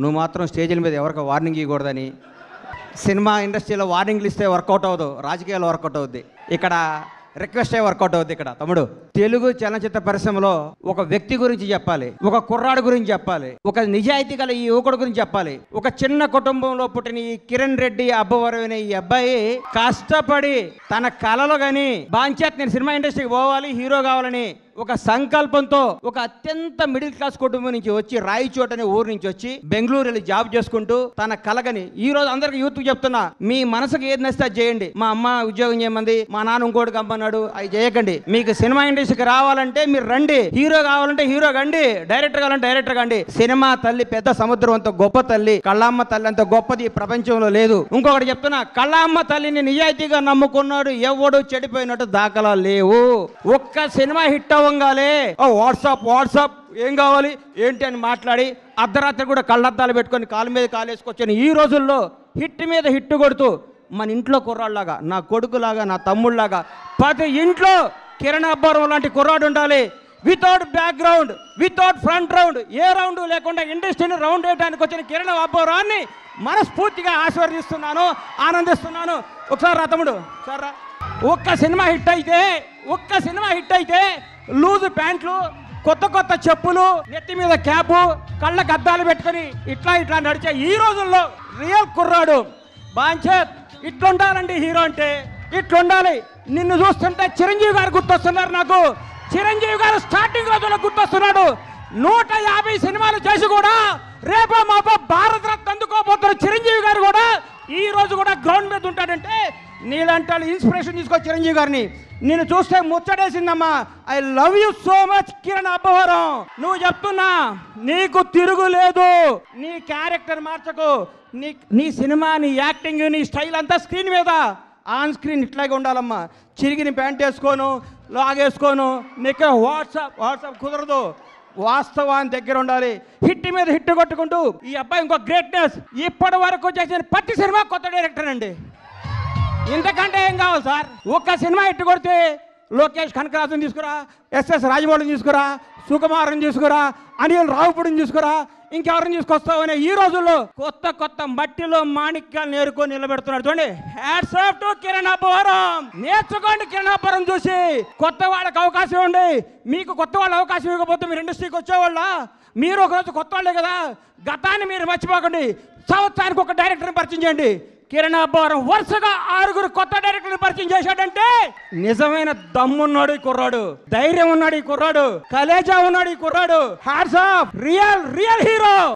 నువ్వు మాత్రం స్టేజ్ల మీద ఎవరికి వార్నింగ్ ఇవ్వకూడదని. సినిమా ఇండస్ట్రీలో వార్నింగ్లు ఇస్తే వర్కౌట్ అవ్వదు, రాజకీయాల్లో వర్కౌట్ అవుద్ది. ఇక్కడ రిక్వెస్ట్ అయ్యి వర్కౌట్ అవుద్ది. ఇక్కడ తమ్ముడు, తెలుగు చలనచిత్ర పరిశ్రమలో ఒక వ్యక్తి గురించి చెప్పాలి, ఒక కుర్రాడు గురించి చెప్పాలి, ఒక నిజాయితీ గల ఈ యువకుడు గురించి చెప్పాలి. ఒక చిన్న కుటుంబంలో పుట్టిన ఈ కిరణ్ రెడ్డి అబ్బవరం అనే ఈ అబ్బాయి కష్టపడి తన కళలో కానీ బాంచేత్ నేను సినిమా ఇండస్ట్రీకి పోవాలి, హీరో కావాలని ఒక సంకల్పంతో ఒక అత్యంత మిడిల్ క్లాస్ కుటుంబం నుంచి వచ్చి రాయచోట అనే ఊరు నుంచి వచ్చి బెంగళూరు వెళ్ళి జాబ్ చేసుకుంటూ తన కలగని ఈ రోజు అందరికి యూత్ చెప్తున్నా, మీ మనసుకు ఏది నచ్చితే అది చేయండి. మా అమ్మ ఉద్యోగం చేయమంది, మా నాన్న ఇంకోటి కంపన్నాడు, అవి చేయకండి. మీకు సినిమా ఇండస్ట్రీకి రావాలంటే మీరు రండి, హీరో కావాలంటే హీరో కండి, డైరెక్టర్ కావాలంటే డైరెక్టర్ కండి. సినిమా తల్లి పెద్ద సముద్రం అంత గొప్ప తల్లి, కళ్ళమ్మ తల్లి అంత గొప్పది ప్రపంచంలో లేదు. ఇంకొకటి చెప్తున్నా, కళ్ళమ్మ తల్లిని నిజాయితీగా నమ్ముకున్నాడు ఎవడు చెడిపోయినట్టు దాఖలా లేవు. ఒక్క సినిమా హిట్ అవ్వగానే వాట్సాప్ ఏం కావాలి ఏంటి అని మాట్లాడి అర్ధరాత్రి కూడా కళ్ళద్దాలు పెట్టుకొని కాలు మీద కాలేసుకొచ్చాను. ఈ రోజుల్లో హిట్ మీద హిట్ కొడుతూ మన ఇంట్లో కుర్రాళ్ళలాగా, నా కొడుకులాగా, నా తమ్ముళ్ళలాగా ప్రతి ఇంట్లో కిరణ్ అబ్బవరం లాంటి కుర్రాడు ఉండాలి. Without background, without front round, ఏ రౌండ్ లేకుండా ఇండస్ట్రీని రౌండ్ వేయడానికి వచ్చిన కిరణ్ అబ్బవరాన్ని మనస్ఫూర్తిగా ఆశీర్వదిస్తున్నాను, ఆనందిస్తున్నాను. ఒకసారి రా తమ్ముడు, ఒకసారి రా. ఒక్క సినిమా హిట్ అయితే లూజు ప్యాంట్లు, కొత్త చెప్పులు, నెత్తి మీద క్యాపు, కళ్ళకు అద్దాలు పెట్టుకొని ఇట్లా నడిచే ఈ రోజుల్లో రియల్ కుర్రాడు బాంచేత్ ఇట్లుండాలండి. హీరో అంటే ఇట్లుండాలి. నిన్ను చూస్తుంటే చిరంజీవి గారు గుర్తొస్తున్నారు నాకు. చిరంజీవి గారు స్టార్టింగ్ రోజుల్లో గుర్తొస్తున్నాడు. 150 సినిమాలు చేసి కూడా రేపో మాపో భారతరత్న అందుకోబోతున్న చిరంజీవి గారు కూడా ఈ రోజు కూడా గ్రౌండ్ మీద ఉంటాడంటే నీలాంటి వాళ్ళు ఇన్స్పిరేషన్ తీసుకో చిరంజీవి గారిని. నేను చూస్తే ముచ్చటేసిందమ్మా. I love you so much Kiran Abbavaram. నువ్వు చెప్తున్నా, నీకు తిరుగులేదు. నీ క్యారెక్టర్ మార్చకు. నీ సినిమా, నీ యాక్టింగ్, నీ స్టైల్ అంతా స్క్రీన్ మీద, ఆన్ స్క్రీన్ ఇట్లాగే ఉండాలమ్మా. చిరిగిన ప్యాంట్ వేసుకోను, లాగేసుకోను, నీకు వాట్సాప్ కుదరదు. వాస్తవాన్ని దగ్గర ఉండాలి. హిట్ మీద హిట్ కొట్టుకుంటూ ఈ అబ్బాయి ఇంకో గ్రేట్నెస్. ఇప్పటి వరకు చేసిన ప్రతి సినిమా కొత్త డైరెక్టర్ అండి. ఇంతకంటే ఏం కావాలి సార్? ఒక్క సినిమా హిట్ కొడితే లోకేష్ కనకరాజుని తీసుకురా, ఎస్ఎస్ రాజమౌళిని తీసుకురా, సుకుమార్ని తీసుకురా, అనిల్ రావుపూడిని తీసుకురా, ఇంకెవరిని తీసుకొస్తావనే ఈ రోజుల్లో కొత్త మట్టిలో మాణిక్యాలు నేర్కొని నిలబెడుతున్నాడు. చూడండి, hats off to Kiran Abbavaram. నేర్చుకోండి కిరణ్ అబ్బవరం చూసి. కొత్త వాళ్ళకి అవకాశం ఉంది. మీకు కొత్త వాళ్ళ అవకాశం ఇవ్వకపోతే మీరు ఇండస్ట్రీకి వచ్చేవాళ్ళ? మీరు ఒకరోజు కొత్త వాళ్ళే కదా. గతాన్ని మీరు మర్చిపోకండి. సంవత్సరానికి ఒక డైరెక్టర్ని పరిచయం చేయండి. కిరణ్ అబ్బవరం వరుసగా 6 కొత్త డైరెక్టర్లు పరిచయం చేశాడంటే నిజమైన దమ్మున్నాడు ఈ కుర్రాడు, ధైర్యం ఉన్నాడు ఈ కుర్రాడు, కలేజా ఉన్నాడు ఈ కుర్రాడు. Hats off, real hero.